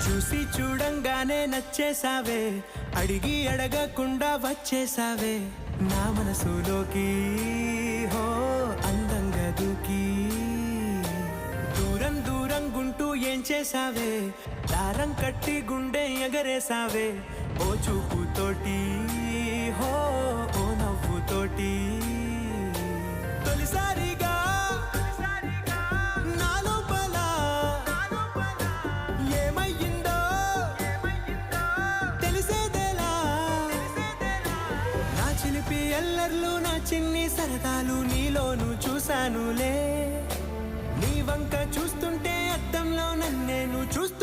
చూసి చూడంగానే నచ్చేసావే, అడిగి అడగకుండా వచ్చేసావే నా మనసులోకి. హో అందంగా దూకి దూరం దూరం గుంటూ ఏం చేసావే, దారం కట్టి గుండె ఎగరేసావే ఓ చూపుతోటి. హో ఓ నవ్వుతోటి తొలిసారిగా నా లోపల ఏమయ్యిందో తెలిసేదేలా. నా చిలిపి ఎల్లర్లు నా చిన్ని సరదాలు నీలోను చూశానులే. నీ వంక చూస్తుంటే అద్దంలో నన్నేను చూస్తూ